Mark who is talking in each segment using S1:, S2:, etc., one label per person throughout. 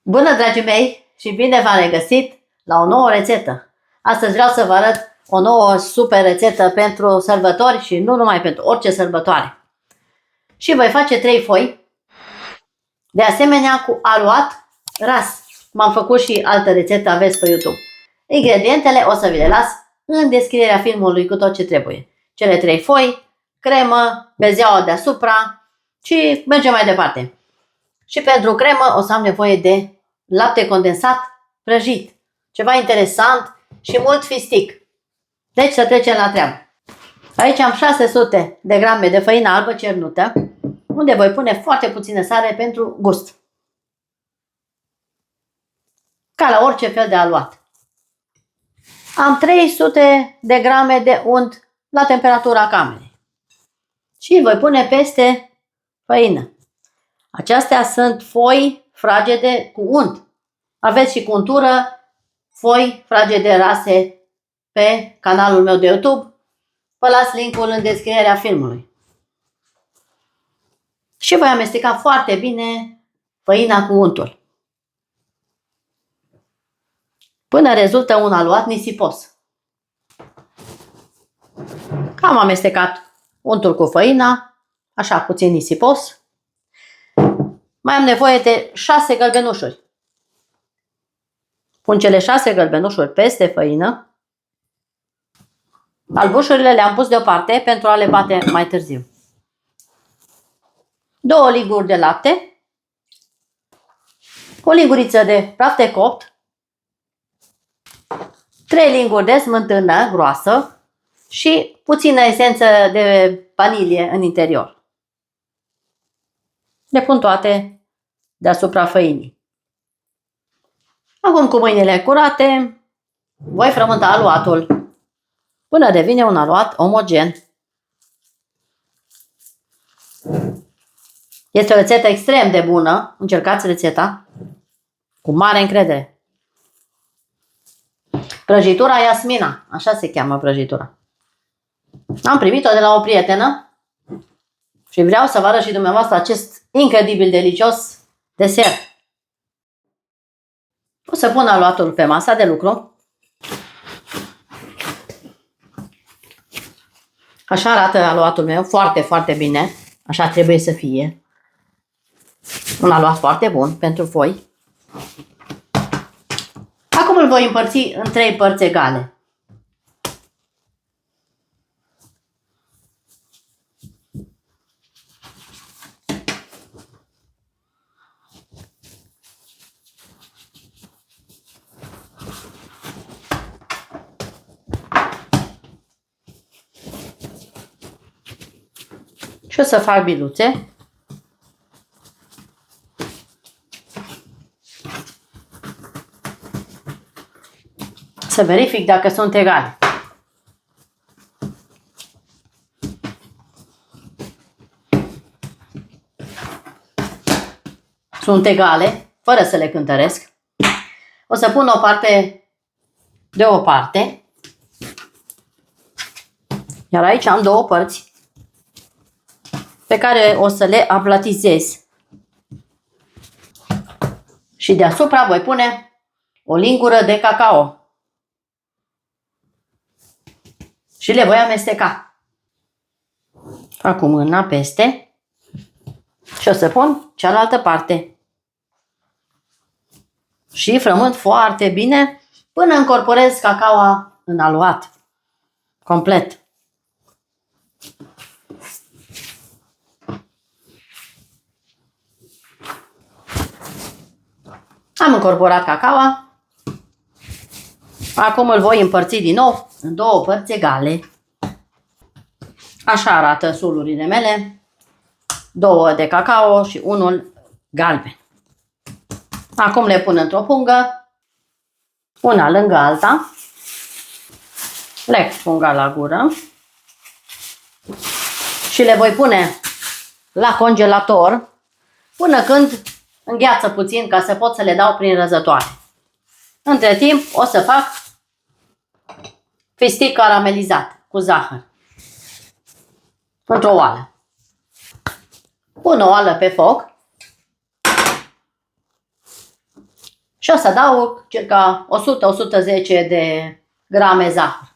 S1: Bună, dragii mei, și bine v-am regăsit la o nouă rețetă. Astăzi vreau să vă arăt o nouă super rețetă pentru sărbători și nu numai pentru orice sărbătoare. Și voi face 3 foi, de asemenea cu aluat ras. M-am făcut și altă rețetă, aveți pe YouTube. Ingredientele o să vi le las în descrierea filmului cu tot ce trebuie. Cele 3 foi, cremă, bezeaua deasupra și mergem mai departe. Și pentru cremă o să am nevoie de lapte condensat prăjit, ceva interesant și mult fistic. Deci să trecem la treabă. Aici am 600 de grame de făină albă cernută, unde voi pune foarte puțină sare pentru gust. Ca la orice fel de aluat. Am 300 de grame de unt la temperatura camerei. Și îl voi pune peste făină. Acestea sunt foi fragede cu unt. Aveți și cu untură foi fragede rase pe canalul meu de YouTube. Vă las linkul în descrierea filmului. Și voi amesteca foarte bine făina cu untul, până rezultă un aluat nisipos. Am amestecat untul cu făina, așa puțin nisipos. Mai am nevoie de 6 gălbenușuri. Pun cele 6 gălbenușuri peste făină. Albușurile le-am pus deoparte pentru a le bate mai târziu. 2 liguri de lapte, o linguriță de praf de copt, 3 linguri de smântână groasă și puțină esență de vanilie în interior. Le pun toate deasupra făinii. Acum, cu mâinile curate, voi frământa aluatul până devine un aluat omogen. Este o rețetă extrem de bună. Încercați rețeta cu mare încredere. Prăjitura Iasmina, așa se cheamă prăjitura. Am primit-o de la o prietenă și vreau să vă arăt și dumneavoastră acest incredibil delicios desert. O să pun aluatul pe masa de lucru. Așa arată aluatul meu, foarte, foarte bine. Așa trebuie să fie. Un aluat foarte bun pentru voi. Acum îl voi împărți în 3 părți egale. Și o să fac biluțe. Să verific dacă sunt egale. Sunt egale, fără să le cântăresc. O să pun o parte de o parte. Iar aici am 2 părți pe care o să le aplatizez. Și deasupra voi pune o lingură de cacao. Și le voi amesteca. Fac cu mâna peste și o să pun cealaltă parte. Și frământ foarte bine până încorporez cacaoa în aluat. Complet. Am încorporat cacaoa. Acum îl voi împărți din nou în 2 părți egale. Așa arată sulurile mele. 2 de cacao și 1 galben. Acum le pun într-o pungă, una lângă alta. Leg punga la gură și le voi pune la congelator până când îngheață puțin, ca să pot să le dau prin răzătoare. Între timp o să fac fistic caramelizat cu zahăr într-o oală. Pun o oală pe foc Și o să adaug circa 100-110 de grame zahăr.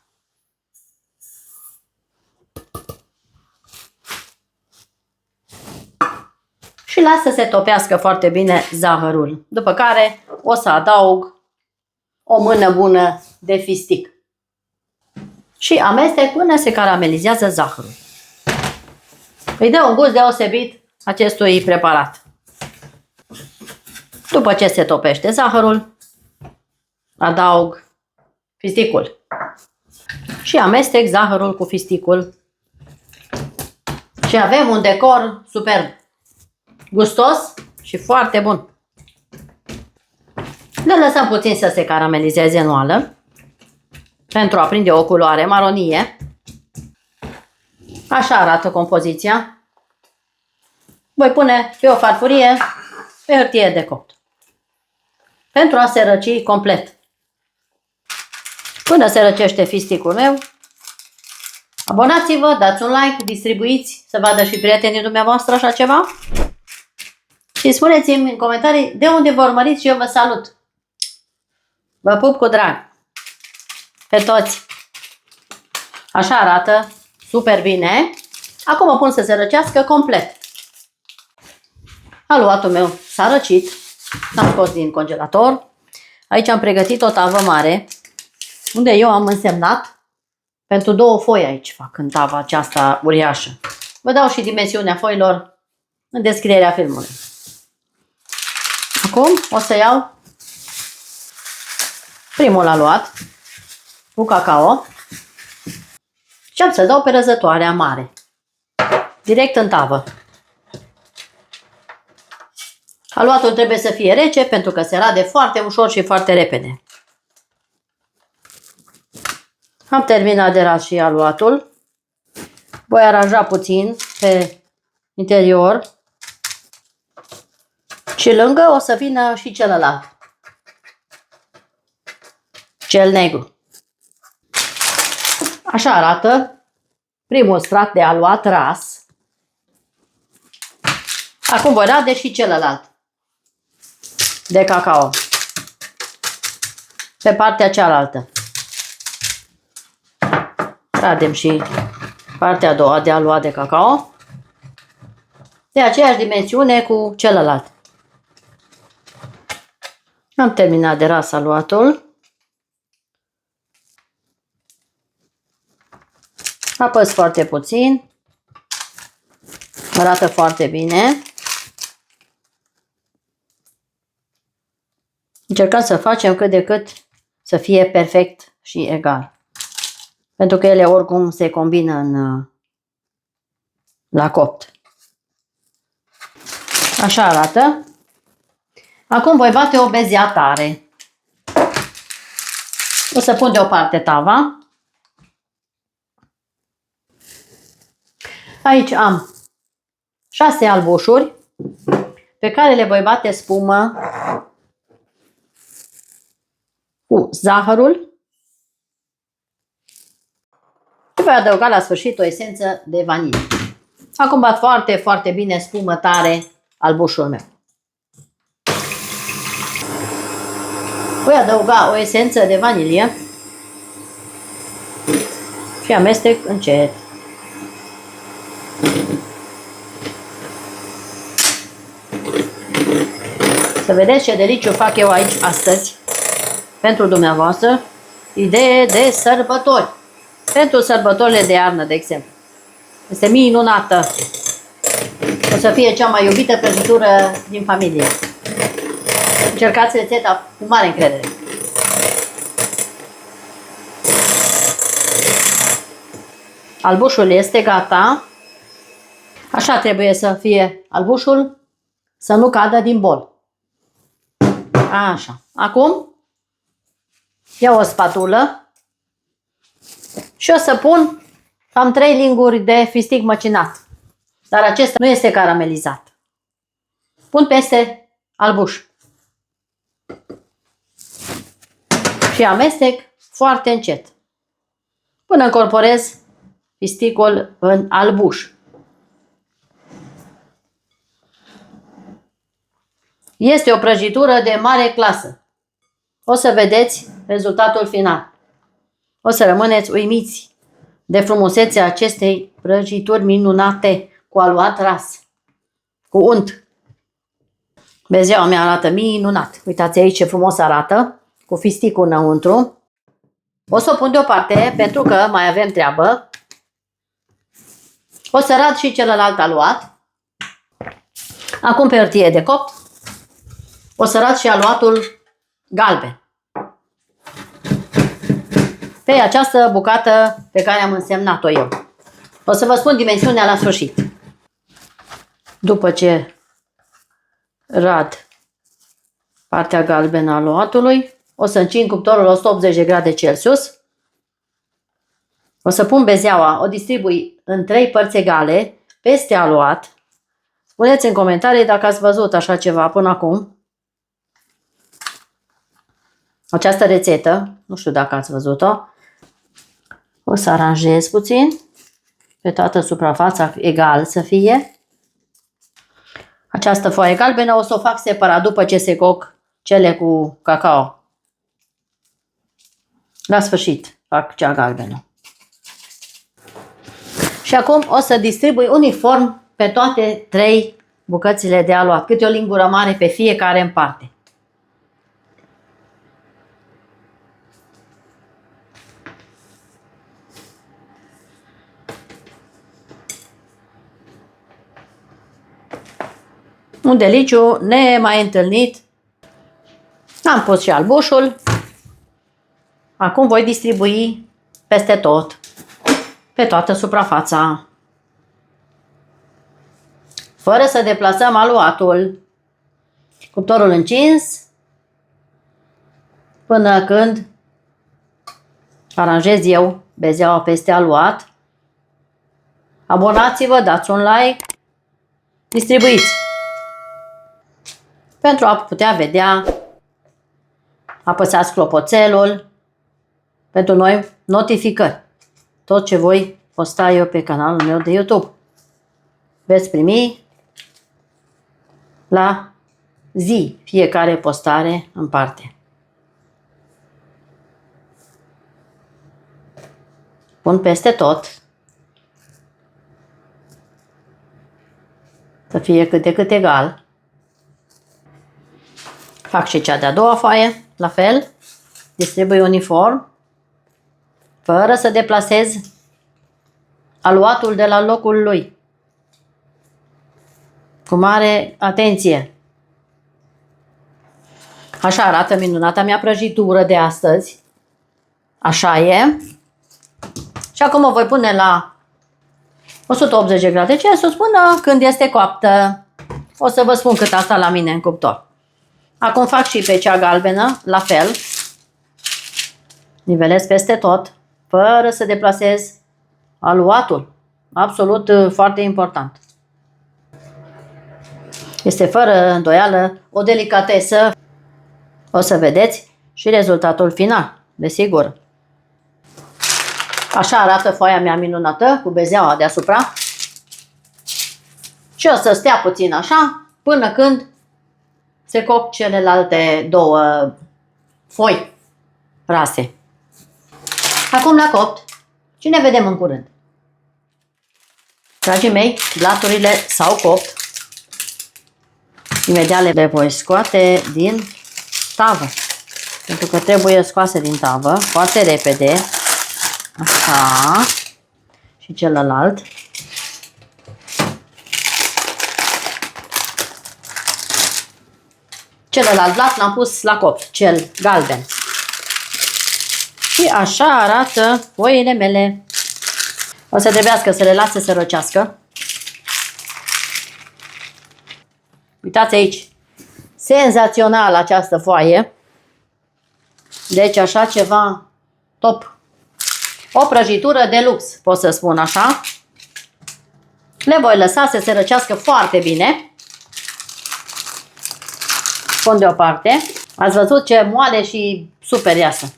S1: Și las să se topească foarte bine zahărul. După care o să adaug o mână bună de fistic. Și amestec până se caramelizează zahărul. Îi dă un gust deosebit acestui preparat. După ce se topește zahărul, adaug fisticul. Și amestec zahărul cu fisticul. Și avem un decor superb. Gustos și foarte bun. Le lăsăm puțin să se caramelizeze în oală pentru a prinde o culoare maronie. Așa arată compoziția. Voi pune pe o farfurie pe hârtie de copt pentru a se răci complet. Până se răcește fisticul meu, abonați-vă, dați un like, distribuiți să vadă și prietenii dumneavoastră așa ceva. Și spuneți-mi în comentarii de unde vă urmăriți și eu vă salut. Vă pup cu drag. Pe toți. Așa arată super bine. Acum o pun să se răcească complet. Aluatul meu s-a răcit. L-am scos din congelator. Aici am pregătit o tavă mare unde eu am însemnat pentru 2 foi aici fac în tava aceasta uriașă. Vă dau și dimensiunea foilor în descrierea filmului. Acum o să iau primul aluat cu cacao și am să dau pe răzătoarea mare, direct în tavă. Aluatul trebuie să fie rece pentru că se rade foarte ușor și foarte repede. Am terminat de ras și aluatul. Voi aranja puțin pe interior și lângă o să vină și celălalt, cel negru. Așa arată primul strat de aluat ras. Acum voi rade și celălalt de cacao pe partea cealaltă. Radem și partea a doua de aluat de cacao de aceeași dimensiune cu celălalt. Am terminat de ras aluatul. Apăs foarte puțin. Arată foarte bine. Încercăm să facem cât de cât să fie perfect și egal. Pentru că ele oricum se combină la copt. Așa arată. Acum voi bate o bezea tare. O să pun deoparte tava. Aici am 6 albușuri pe care le voi bate spumă cu zahărul și voi adăuga la sfârșit o esență de vanilie. Acum bat foarte, foarte bine spumă tare albușul meu. Voi adăuga o esență de vanilie și amestec încet. Să vedeți ce deliciu fac eu aici astăzi pentru dumneavoastră. Idee de sărbători. Pentru sărbătorile de iarnă, de exemplu. Este minunată. O să fie cea mai iubită prăjitură din familie. Încercați rețeta cu mare încredere. Albușul este gata. Așa trebuie să fie albușul, să nu cadă din bol. Așa. Acum iau o spatulă și o să pun cam 3 linguri de fistic măcinat. Dar acesta nu este caramelizat. Pun peste albuș. Și amestec foarte încet până încorporez fisticul în albuș. Este o prăjitură de mare clasă. O să vedeți rezultatul final. O să rămâneți uimiți de frumusețea acestei prăjituri minunate cu aluat ras, cu unt. Bezeaua mea arată minunat. Uitați aici ce frumos arată, cu fisticul înăuntru. O să o pun deoparte pentru că mai avem treabă. O să rad și celălalt aluat. Acum pe hârtie de copt o să rad și aluatul galben pe această bucată pe care am însemnat-o eu. O să vă spun dimensiunea la sfârșit. După ce rad partea galbenă a aluatului, o să încing cuptorul la 180 de grade Celsius. O să pun bezeaua, o distribui în 3 părți egale peste aluat. Spuneți în comentarii dacă ați văzut așa ceva până acum. Această rețetă, nu știu dacă ați văzut-o. O să aranjez puțin pe toată suprafața egal să fie. Această foaie galbenă o să o fac separat după ce se coc cele cu cacao. La sfârșit fac cea galbenă. Și acum o să distribui uniform pe toate 3 bucățile de aluat, câte o lingură mare pe fiecare în parte. Un deliciu nemai întâlnit. Am pus și albușul. Acum voi distribui peste tot, pe toată suprafața, fără să deplasăm aluatul. Cuptorul încins până când aranjez eu bezeaua peste aluat. Abonați-vă, dați un like, distribuiți. Pentru a putea vedea, apăsați clopoțelul pentru noi notificări. Tot ce voi posta eu pe canalul meu de YouTube veți primi la zi fiecare postare în parte. Pun peste tot să fie cât de cât egal. Fac și cea de-a doua foaie, la fel, distribui uniform, fără să deplasez aluatul de la locul lui. Cu mare atenție. Așa arată minunata mea prăjitură de astăzi. Așa e. Și acum o voi pune la 180 de grade Celsius până când este coaptă. O să vă spun cât asta la mine în cuptor. Acum fac și pe cea galbenă, la fel. Nivelez peste tot, fără să deplasez aluatul. Absolut foarte important. Este fără îndoială o delicatesă. O să vedeți și rezultatul final, desigur. Așa arată foaia mea minunată, cu bezeaua deasupra. Și o să stea puțin așa, până când se coc celelalte 2 foi rase. Acum la copt și ne vedem în curând. Dragii mei, blaturile s-au copt. Imediat le voi scoate din tavă. Pentru că trebuie scoase din tavă foarte repede. Așa. Și celălalt. Celălalt blat l-am pus la copt, cel galben. Și așa arată foile mele. O să trebuiască să le las să se răcească. Uitați aici. Senzațional această foaie. Deci așa ceva top. O prăjitură de lux, pot să spun așa. Le voi lăsa să se răcească foarte bine. Pun deoparte. Ați văzut ce moale și super iasă.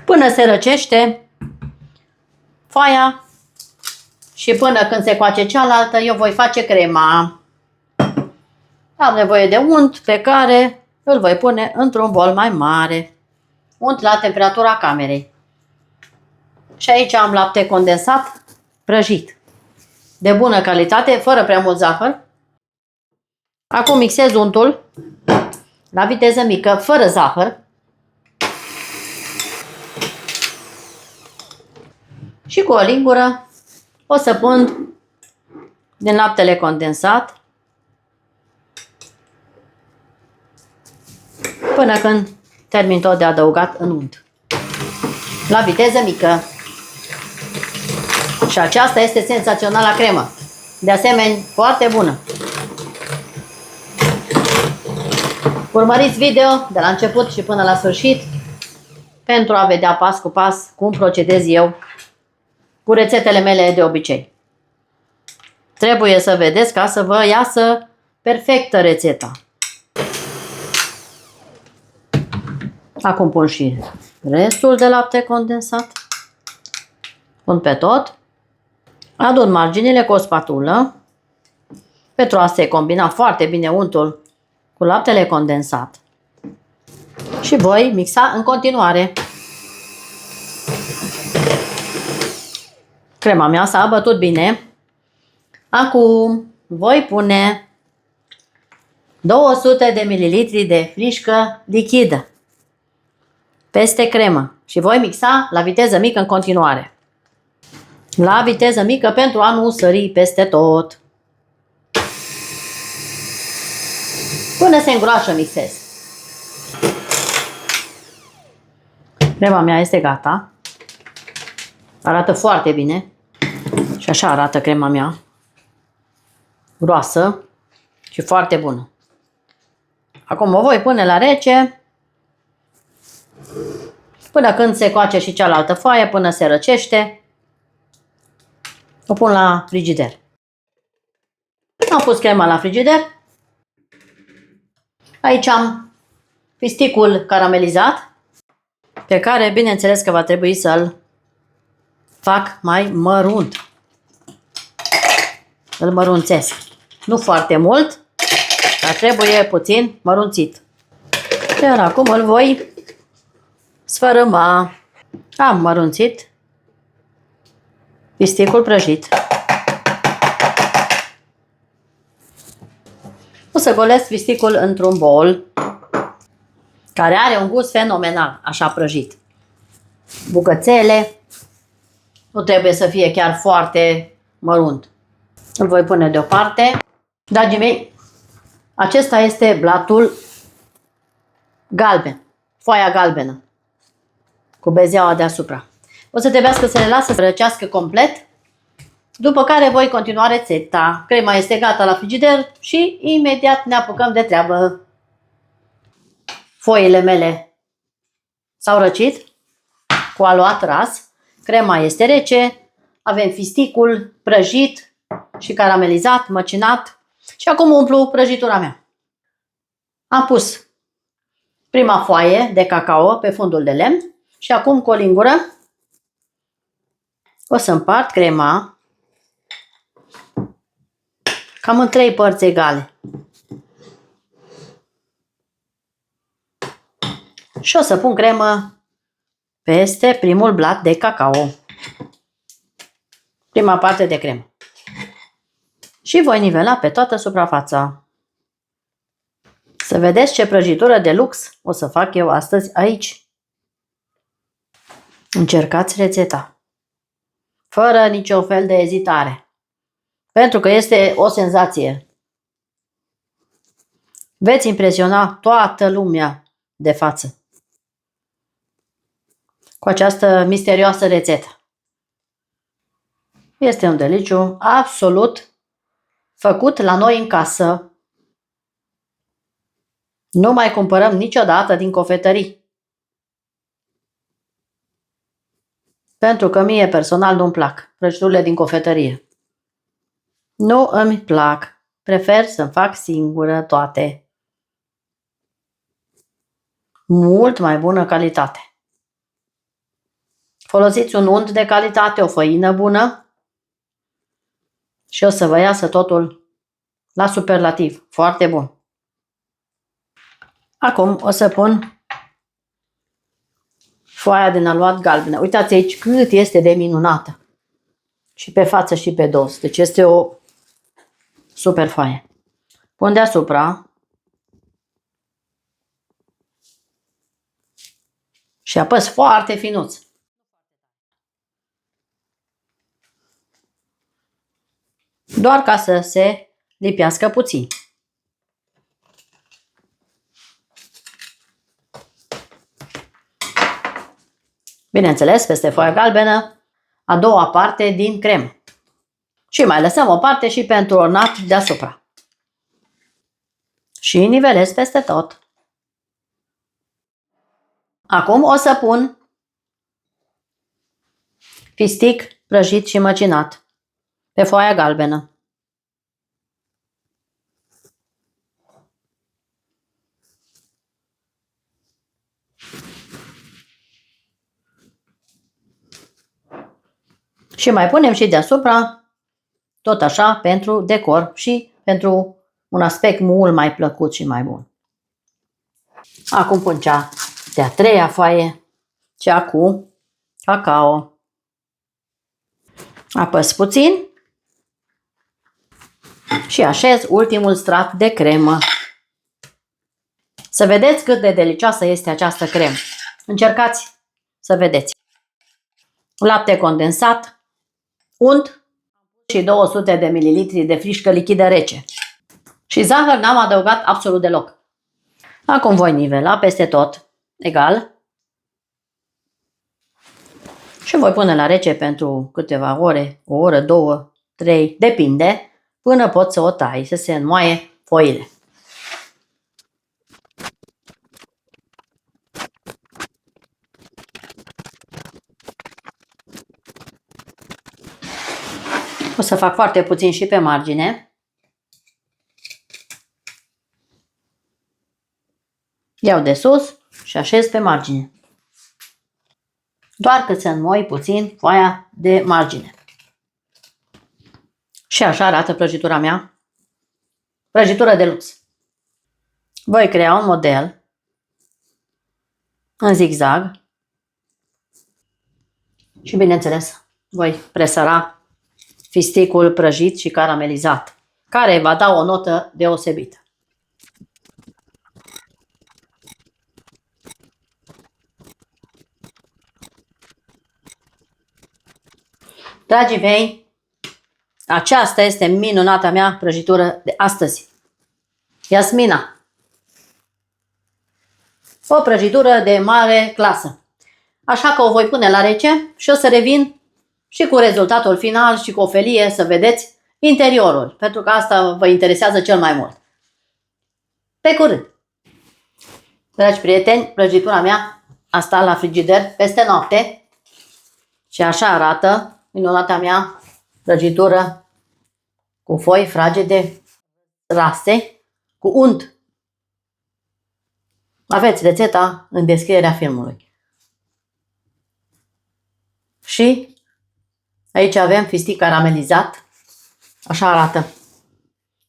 S1: Până se răcește foaia și până când se coace cealaltă, eu voi face crema. Am nevoie de unt pe care îl voi pune într-un bol mai mare, unt la temperatura camerei. Și aici am lapte condensat prăjit, de bună calitate, fără prea mult zahăr. Acum mixez untul la viteză mică, fără zahăr. Și cu o lingură o să pun din laptele condensat până când termin tot de adăugat în unt. La viteză mică. Și aceasta este senzațională cremă. De asemenea, foarte bună. Urmăriți video de la început și până la sfârșit pentru a vedea pas cu pas cum procedez eu cu rețetele mele de obicei. Trebuie să vedeți ca să vă iasă perfectă rețeta. Acum pun și restul de lapte condensat. Pun pe tot. Adun marginile cu o spatulă pentru a se combina foarte bine untul cu laptele condensat. Și voi mixa în continuare. Crema mea s-a bătut bine. Acum voi pune 200 de ml de frișcă lichidă peste cremă și voi mixa la viteză mică în continuare. La viteză mică pentru a nu sări peste tot. Până se îngroașă mixez. Crema mea este gata. Arată foarte bine. Și așa arată crema mea. Groasă și foarte bună. Acum o voi pune la rece până când se coace și cealaltă foaie, până se răcește. O pun la frigider. Am pus crema la frigider. Aici am pisticul caramelizat, pe care bineînțeles că va trebui să-l fac mai mărunt. Îl mărunțesc. Nu foarte mult, dar trebuie puțin mărunțit. Iar acum îl voi sfărâma. Am mărunțit pisticul prăjit. O să golesc pisticul într-un bol care are un gust fenomenal, așa prăjit. Bucățele, nu trebuie să fie chiar foarte mărunt. Îl voi pune deoparte. Dragii mei, acesta este blatul galben, foaia galbenă, cu bezeaua deasupra. O să trebuiască să le las să răcească complet, după care voi continua rețeta. Crema este gata la frigider și imediat ne apucăm de treabă. Foile mele s-au răcit cu aluat ras, crema este rece, avem fisticul prăjit și caramelizat, măcinat și acum umplu prăjitura mea. Am pus prima foaie de cacao pe fundul de lemn și acum cu o lingură o să împart crema cam în 3 părți egale. Și o să pun cremă peste primul blat de cacao. Prima parte de cremă. Și voi nivela pe toată suprafața. Să vedeți ce prăjitură de lux o să fac eu astăzi aici. Încercați rețeta, fără nicio fel de ezitare, pentru că este o senzație. Veți impresiona toată lumea de față cu această misterioasă rețetă. Este un deliciu absolut făcut la noi în casă. Nu mai cumpărăm niciodată din cofetării. Pentru că mie personal nu-mi plac prăjiturile din cofetărie. Nu îmi plac. Prefer să-mi fac singură toate. Mult mai bună calitate. Folosiți un unt de calitate, o făină bună și o să vă iasă totul la superlativ. Foarte bun. Acum o să pun foaia din aluat galbenă. Uitați aici cât este de minunată. Și pe față și pe dos. Deci este o super foaie. Pun deasupra. Și apăs foarte finuț. Doar ca să se lipească puțin. Bineînțeles, peste foaia galbenă, a doua parte din cremă. Și mai lăsăm o parte și pentru ornat deasupra. Și nivelez peste tot. Acum o să pun fistic prăjit și măcinat pe foaia galbenă. Și mai punem și deasupra, tot așa, pentru decor și pentru un aspect mult mai plăcut și mai bun. Acum pun cea de-a treia foaie, cea cu cacao. Apăs puțin și așez ultimul strat de cremă. Să vedeți cât de delicioasă este această cremă. Încercați să vedeți. Lapte condensat, unt și 200 de ml de frișcă lichidă rece. Și zahăr n-am adăugat absolut deloc. Acum voi nivela peste tot egal. Și voi pune la rece pentru câteva ore, o oră, 2, 3, depinde, până pot să o tai, să se înmoaie foile. O să fac foarte puțin și pe margine. Iau de sus și așez pe margine. Doar cât să înmoi puțin foaia de margine. Și așa arată prăjitura mea. Prăjitură de lux. Voi crea un model în zigzag și bineînțeles voi presăra fisticul prăjit și caramelizat, care va da o notă deosebită. Dragii mei, aceasta este minunata mea prăjitură de astăzi. Iasmina. O prăjitură de mare clasă. Așa că o voi pune la rece și o să revin și cu rezultatul final și cu o felie să vedeți interiorul, pentru că asta vă interesează cel mai mult. Pe curând! Dragi prieteni, prăjitura mea a stat la frigider peste noapte și așa arată minunata mea prăjitură cu foi fragede rase cu unt. Aveți rețeta în descrierea filmului. Și aici avem fistic caramelizat. Așa arată.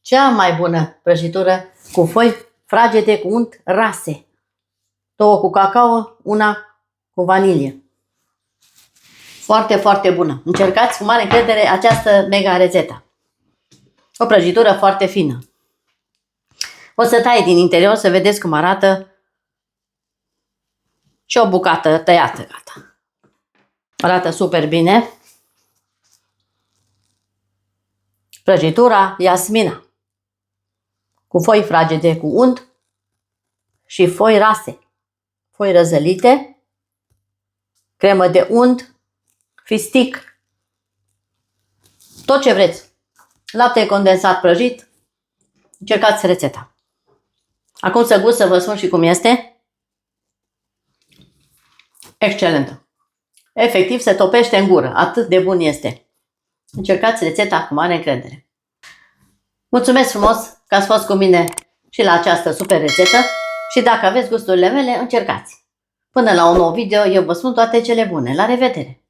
S1: Cea mai bună prăjitură cu foi fragede cu unt rase. 2 cu cacao, una cu vanilie. Foarte, foarte bună. Încercați cu mare încredere această mega rețetă. O prăjitură foarte fină. O să tai din interior să vedeți cum arată și o bucată tăiată. Gata. Arată super bine. Prăjitura Iasmina. Cu foi fragede cu unt și foi rase. Foi răzălite. Cremă de unt. Fistic. Tot ce vreți. Lapte condensat prăjit. Încercați rețeta. Acum să gust să vă spun și cum este. Excelentă. Efectiv se topește în gură. Atât de bun este. Încercați rețeta cu mare încredere. Mulțumesc frumos că ați fost cu mine și la această super rețetă și dacă aveți gusturile mele, încercați. Până la un nou video, eu vă spun toate cele bune. La revedere!